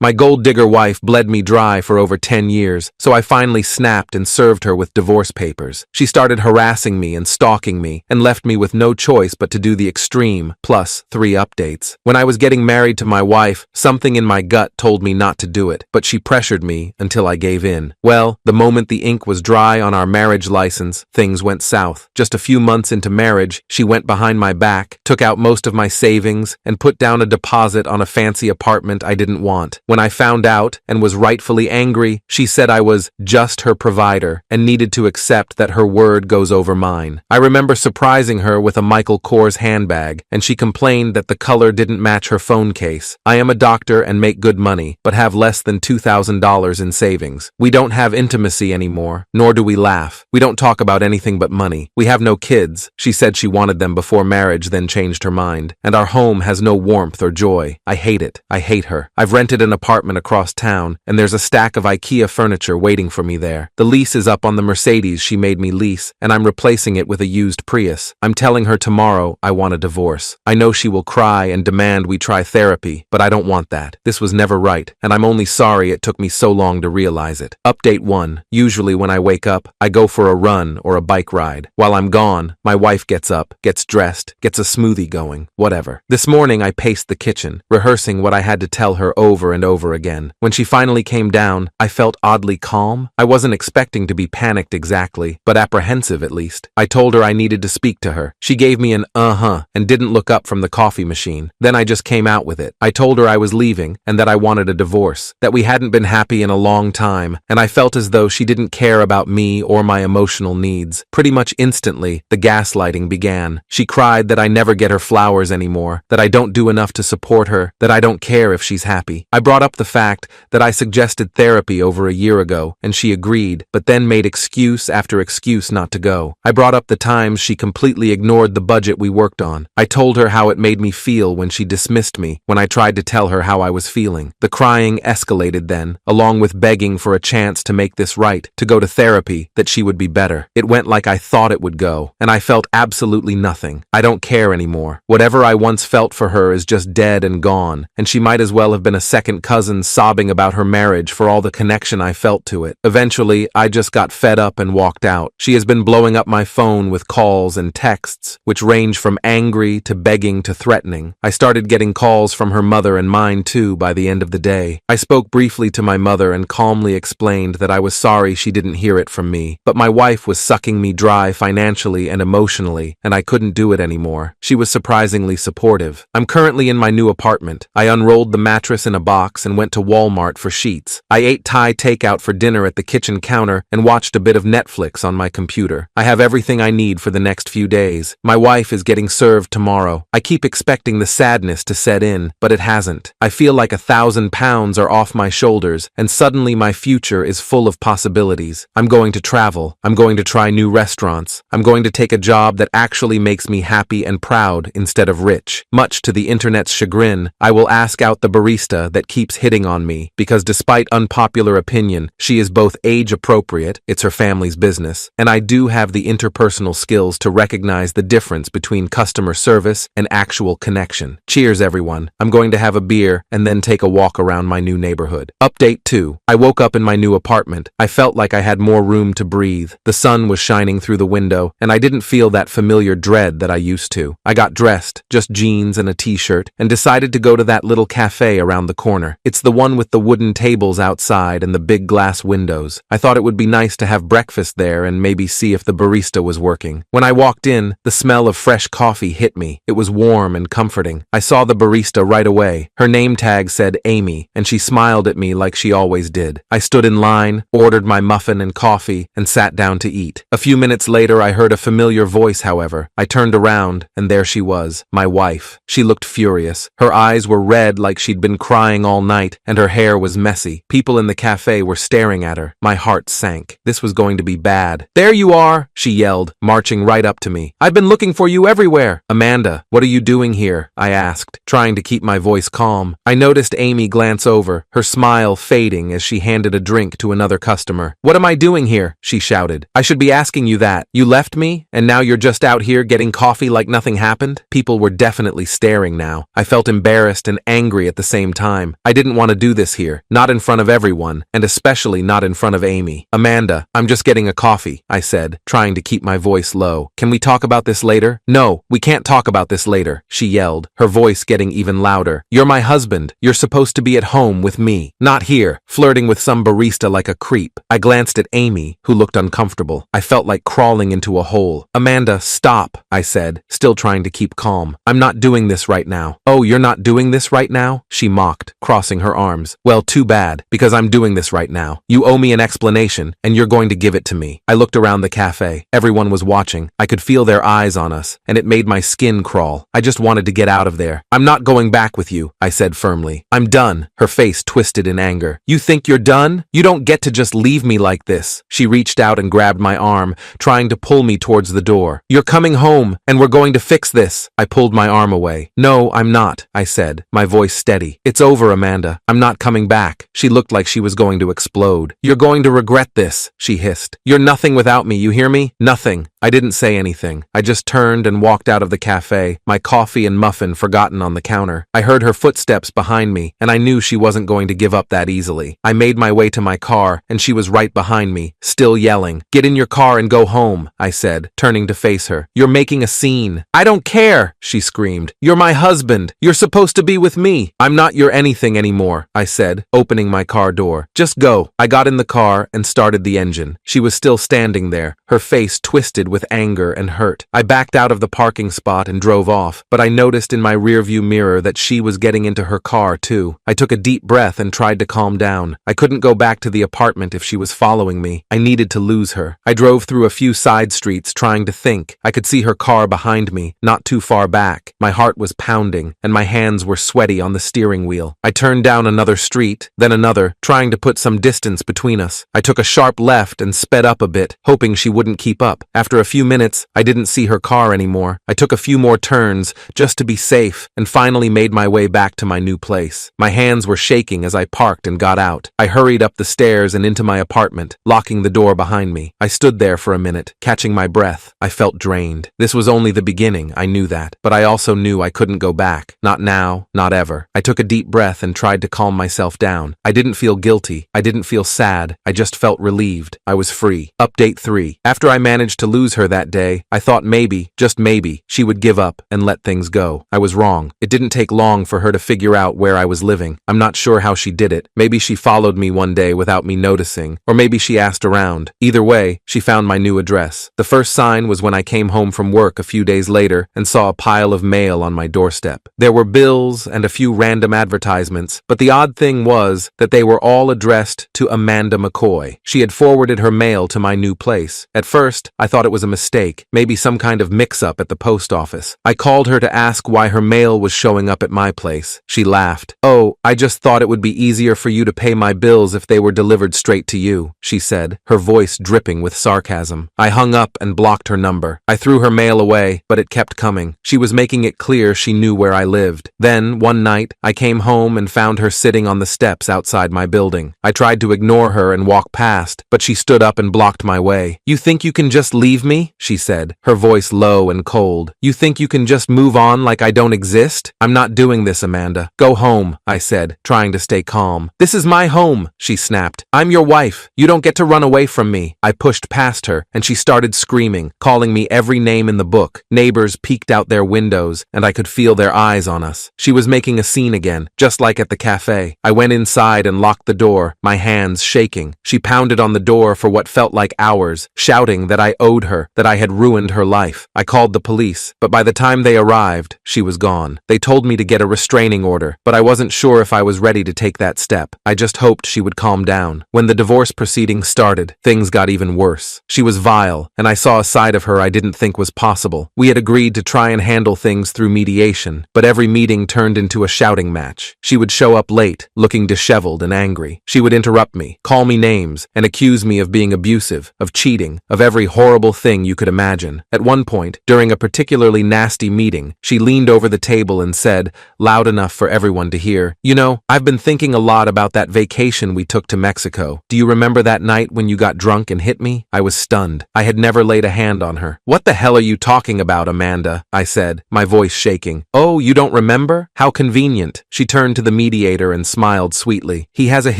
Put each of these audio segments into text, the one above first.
My gold digger wife bled me dry for over 10 years, so I finally snapped and served her with divorce papers. She started harassing me and stalking me, and left me with no choice but to do the extreme, plus 3 updates. When I was getting married to my wife, something in my gut told me not to do it, but she pressured me until I gave in. Well, the moment the ink was dry on our marriage license, things went south. Just a few months into marriage, she went behind my back, took out most of my savings, and put down a deposit on a fancy apartment I didn't want. When I found out and was rightfully angry, she said I was just her provider and needed to accept that her word goes over mine. I remember surprising her with a Michael Kors handbag, and she complained that the color didn't match her phone case. I am a doctor and make good money, but have less than $2,000 in savings. We don't have intimacy anymore, nor do we laugh. We don't talk about anything but money. We have no kids. She said she wanted them before marriage, then changed her mind. And our home has no warmth or joy. I hate it. I hate her. I've rented an apartment across town, and there's a stack of IKEA furniture waiting for me there. The lease is up on the Mercedes she made me lease, and I'm replacing it with a used Prius. I'm telling her tomorrow I want a divorce. I know she will cry and demand we try therapy, but I don't want that. This was never right, and I'm only sorry it took me so long to realize it. Update 1. Usually when I wake up, I go for a run or a bike ride. While I'm gone, my wife gets up, gets dressed, gets a smoothie going, whatever. This morning I paced the kitchen, rehearsing what I had to tell her over and over again. When she finally came down, I felt oddly calm. I wasn't expecting to be panicked exactly, but apprehensive at least. I told her I needed to speak to her. She gave me an and didn't look up from the coffee machine. Then I just came out with it. I told her I was leaving and that I wanted a divorce, that we hadn't been happy in a long time, and I felt as though she didn't care about me or my emotional needs. Pretty much instantly, the gaslighting began. She cried that I never get her flowers anymore, that I don't do enough to support her, that I don't care if she's happy. I brought up the fact that I suggested therapy over a year ago, and she agreed, but then made excuse after excuse not to go. I brought up the times she completely ignored the budget we worked on. I told her how it made me feel when she dismissed me when I tried to tell her how I was feeling. The crying escalated then, along with begging for a chance to make this right, to go to therapy, that she would be better. It went like I thought it would go, and I felt absolutely nothing. I don't care anymore. Whatever I once felt for her is just dead and gone, and she might as well have been a second cousin sobbing about her marriage for all the connection I felt to it. Eventually, I just got fed up and walked out. She has been blowing up my phone with calls and texts, which range from angry to begging to threatening. I started getting calls from her mother and mine too by the end of the day. I spoke briefly to my mother and calmly explained that I was sorry she didn't hear it from me, but my wife was sucking me dry financially and emotionally, and I couldn't do it anymore. She was surprisingly supportive. I'm currently in my new apartment. I unrolled the mattress in a box and went to Walmart for sheets. I ate Thai takeout for dinner at the kitchen counter and watched a bit of Netflix on my computer. I have everything I need for the next few days. My wife is getting served tomorrow. I keep expecting the sadness to set in, but it hasn't. I feel like 1,000 pounds are off my shoulders, and suddenly my future is full of possibilities. I'm going to travel. I'm going to try new restaurants. I'm going to take a job that actually makes me happy and proud instead of rich. Much to the internet's chagrin, I will ask out the barista that keeps hitting on me, because despite unpopular opinion, she is both age appropriate, it's her family's business, and I do have the interpersonal skills to recognize the difference between customer service and actual connection. Cheers, everyone. I'm going to have a beer and then take a walk around my new neighborhood. Update 2. I woke up in my new apartment. I felt like I had more room to breathe. The sun was shining through the window, and I didn't feel that familiar dread that I used to. I got dressed, just jeans and a t-shirt, and decided to go to that little cafe around the corner. It's the one with the wooden tables outside and the big glass windows. I thought it would be nice to have breakfast there and maybe see if the barista was working. When I walked in, the smell of fresh coffee hit me. It was warm and comforting. I saw the barista right away. Her name tag said Amy, and she smiled at me like she always did. I stood in line, ordered my muffin and coffee, and sat down to eat. A few minutes later, I heard a familiar voice, however. I turned around, and there she was, my wife. She looked furious. Her eyes were red like she'd been crying all night, and her hair was messy. People in the cafe were staring at her. My heart sank. This was going to be bad. "There you are," she yelled, marching right up to me. "I've been looking for you everywhere." "Amanda, what are you doing here?" I asked, trying to keep my voice calm. I noticed Amy glance over, her smile fading as she handed a drink to another customer. "What am I doing here?" she shouted. "I should be asking you that. You left me, and now you're just out here getting coffee like nothing happened?" People were definitely staring now. I felt embarrassed and angry at the same time. I didn't want to do this here, not in front of everyone, and especially not in front of Amy. Amanda, I'm just getting a coffee, I said, trying to keep my voice low. Can we talk about this later? No, we can't talk about this later, she yelled, her voice getting even louder. You're my husband. You're supposed to be at home with me, not here, flirting with some barista like a creep. I glanced at Amy, who looked uncomfortable. I felt like crawling into a hole. Amanda, stop, I said, still trying to keep calm. I'm not doing this right now. Oh, you're not doing this right now? She mocked, crossing her arms. Well, too bad, because I'm doing this right now. You owe me an explanation, and you're going to give it to me. I looked around the cafe. Everyone was watching. I could feel their eyes on us, and it made my skin crawl. I just wanted to get out of there. I'm not going back with you, I said firmly. I'm done. Her face twisted in anger. You think you're done? You don't get to just leave me like this. She reached out and grabbed my arm, trying to pull me towards the door. You're coming home, and we're going to fix this. I pulled my arm away. No, I'm not, I said, my voice steady. It's over, Amanda. I'm not coming back. She looked like she was going to explode. You're going to regret this, she hissed. You're nothing without me, you hear me? Nothing. I didn't say anything. I just turned and walked out of the cafe, my coffee and muffin forgotten on the counter. I heard her footsteps behind me, and I knew she wasn't going to give up that easily. I made my way to my car, and she was right behind me, still yelling. Get in your car and go home, I said, turning to face her. You're making a scene. I don't care, she screamed. You're my husband. You're supposed to be with me. I'm not your anything anymore, I said, opening my car door. Just go. I got in the car and started the engine. She was still standing there, her face twisted with anger and hurt. I backed out of the parking spot and drove off, but I noticed in my rearview mirror that she was getting into her car too. I took a deep breath and tried to calm down. I couldn't go back to the apartment if she was following me. I needed to lose her. I drove through a few side streets trying to think. I could see her car behind me, not too far back. My heart was pounding, and my hands were sweaty on the steering wheel. I turned down another street, then another, trying to put some distance between us. I took a sharp left and sped up a bit, hoping she wouldn't keep up. After a few minutes, I didn't see her car anymore. I took a few more turns, just to be safe, and finally made my way back to my new place. My hands were shaking as I parked and got out. I hurried up the stairs and into my apartment, locking the door behind me. I stood there for a minute, catching my breath. I felt drained. This was only the beginning, I knew that, but I also knew I couldn't go back. Not now, not ever. I took a deep breath and tried to calm myself down. I didn't feel guilty. I didn't feel sad. I just felt relieved. I was free. Update 3. After I managed to lose her that day, I thought maybe, just maybe, she would give up and let things go. I was wrong. It didn't take long for her to figure out where I was living. I'm not sure how she did it. Maybe she followed me one day without me noticing, or maybe she asked around. Either way, she found my new address. The first sign was when I came home from work a few days later and saw a pile of mail on my doorstep. There were bills and a few random advertisements, but the odd thing was that they were all addressed to Amanda McCoy. She had forwarded her mail to my new place. At first, I thought it was a mistake, maybe some kind of mix-up at the post office. I called her to ask why her mail was showing up at my place. She laughed. "Oh, I just thought it would be easier for you to pay my bills if they were delivered straight to you," she said, her voice dripping with sarcasm. I hung up and blocked her number. I threw her mail away, but it kept coming. She was making it clear she knew where I lived. Then, one night, I came home and found her sitting on the steps outside my building. I tried to ignore her and walk past, but she stood up and blocked my way. "You think you can just leave me?" she said, her voice low and cold. "You think you can just move on like I don't exist? I'm not doing this, Amanda. Go home," I said, trying to stay calm. "This is my home," she snapped. "I'm your wife. You don't get to run away from me." I pushed past her, and she started screaming, calling me every name in the book. Neighbors peeked out their windows, and I could feel their eyes on us. She was making a scene again, just like at the cafe. I went inside and locked the door, my hands shaking. She pounded on the door for what felt like hours, shouting that I owed her, that I had ruined her life. I called the police, but by the time they arrived, she was gone. They told me to get a restraining order, but I wasn't sure if I was ready to take that step. I just hoped she would calm down. When the divorce proceedings started, things got even worse. She was vile, and I saw a side of her I didn't think was possible. We had agreed to try and handle things through mediation, but every meeting turned into a shouting match. She would show up late, looking disheveled and angry. She would interrupt me, call me names, and accuse me of being abusive, of cheating, of every horrible thing you could imagine. At one point, during a particularly nasty meeting, she leaned over the table and said, loud enough for everyone to hear, "You know, I've been thinking a lot about that vacation we took to Mexico. Do you remember that night when you got drunk and hit me?" I was stunned. I had never laid a hand on her. "What the hell are you talking about, Amanda?" I said, my voice shaking. "Oh, you don't remember? How convenient." She turned to the mediator and smiled sweetly. "He has a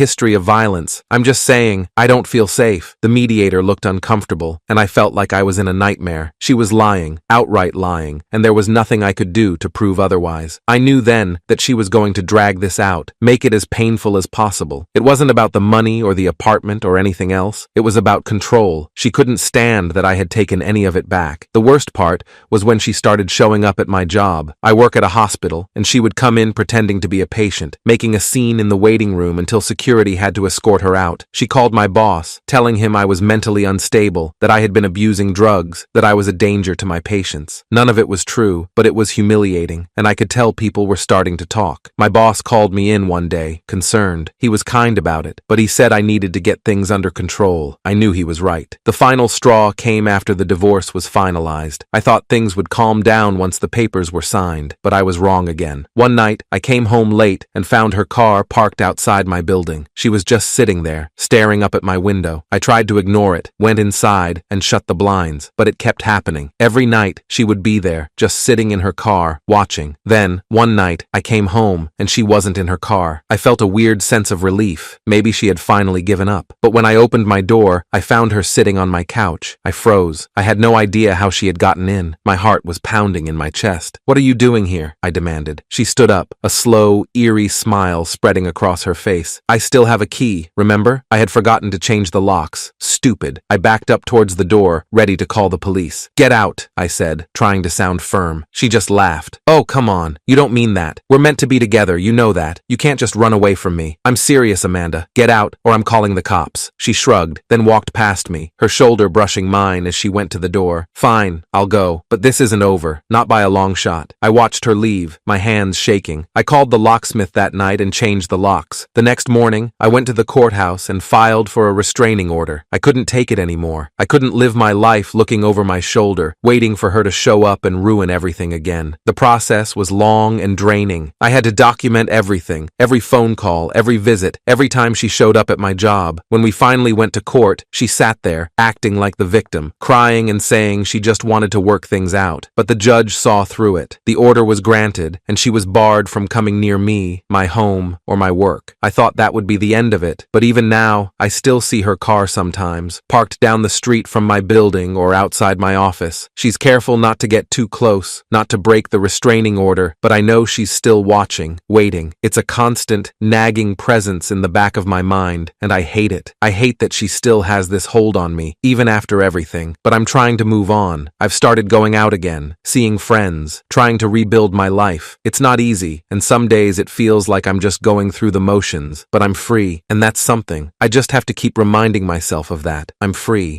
history of violence. I'm just saying, I don't feel safe." The mediator looked uncomfortable, and I felt like I was in a nightmare. She was lying, outright lying, and there was nothing I could do to prove otherwise. I knew then that she was going to drag this out, make it as painful as possible. It wasn't about the money or the apartment or anything else. It was about control. She couldn't stand that I had taken any of it back. The worst part was when she started showing up at my job. I work at a hospital, and she would come in pretending to be a patient, making a scene in the waiting room until security had to escort her out. She called my boss, telling him I was mentally unstable, that I had been abusing drugs, that I was a danger to my patients. None of it was true, but it was humiliating, and I could tell people were starting to talk. My boss called me in one day, concerned. He was kind about it, but he said I needed to get things under control. I knew he was right. The final straw came after the divorce was finalized. I thought things would calm down once the papers were signed, but I was wrong again. One night, I came home late and found her car parked outside my building. She was just sitting there, staring up at my window. I tried to ignore it, went inside, and shut the blinds, but it kept happening. Every night, she would be there, just sitting in her car, watching. Then, one night, I came home, and she wasn't in her car. I felt a weird sense of relief. Maybe she had finally given up. But when I opened my door, I found her sitting on my couch. I froze. I had no idea how she had gotten in. My heart was pounding in my chest. "What are you doing here?" I demanded. She stood up, a slow, eerie smile spreading across her face. "I still have a key, remember? I had forgotten to change the locks. Stupid." I backed up towards the door, ready to call the police. "Get out," I said, trying to sound firm. She just laughed. "Oh, come on. You don't mean that. We're meant to be together, you know that. You can't just run away from me. I'm serious, Amanda. Get out, or I'm calling the cops." She shrugged, then walked past me, her shoulder brushing mine as she went to the door. "Fine, I'll go. But this isn't over. Not by a long shot." I watched her leave, my hands shaking. I called the locksmith that night and changed the locks. The next morning, I went to the courthouse and filed for a restraining order. I couldn't take it anymore. I couldn't live my life looking over my shoulder, waiting for her to show up and ruin everything again. The process was long and draining. I had to document everything, every phone call, every visit, every time she showed up at my job. When we finally went to court, she sat there, acting like the victim, crying and saying she just wanted to work things out. But the judge saw through it. The order was granted, and she was barred from coming near me, my home, or my work. I thought that would be the end of it, but even now, I still see her car sometimes, parked down the street from my building or outside my office. She's careful not to get too close, not to break the restraining order, but I know she's still watching, waiting. It's a constant, nagging presence in the back of my mind, and I hate it. I hate that she still has this hold on me, even after everything. But I'm trying to move on. I've started going out again, seeing friends, trying to rebuild my life. It's not easy, and some days it feels like I'm just going through the motions, but I'm free, and that's something. I just have to keep reminding myself of that. I'm free.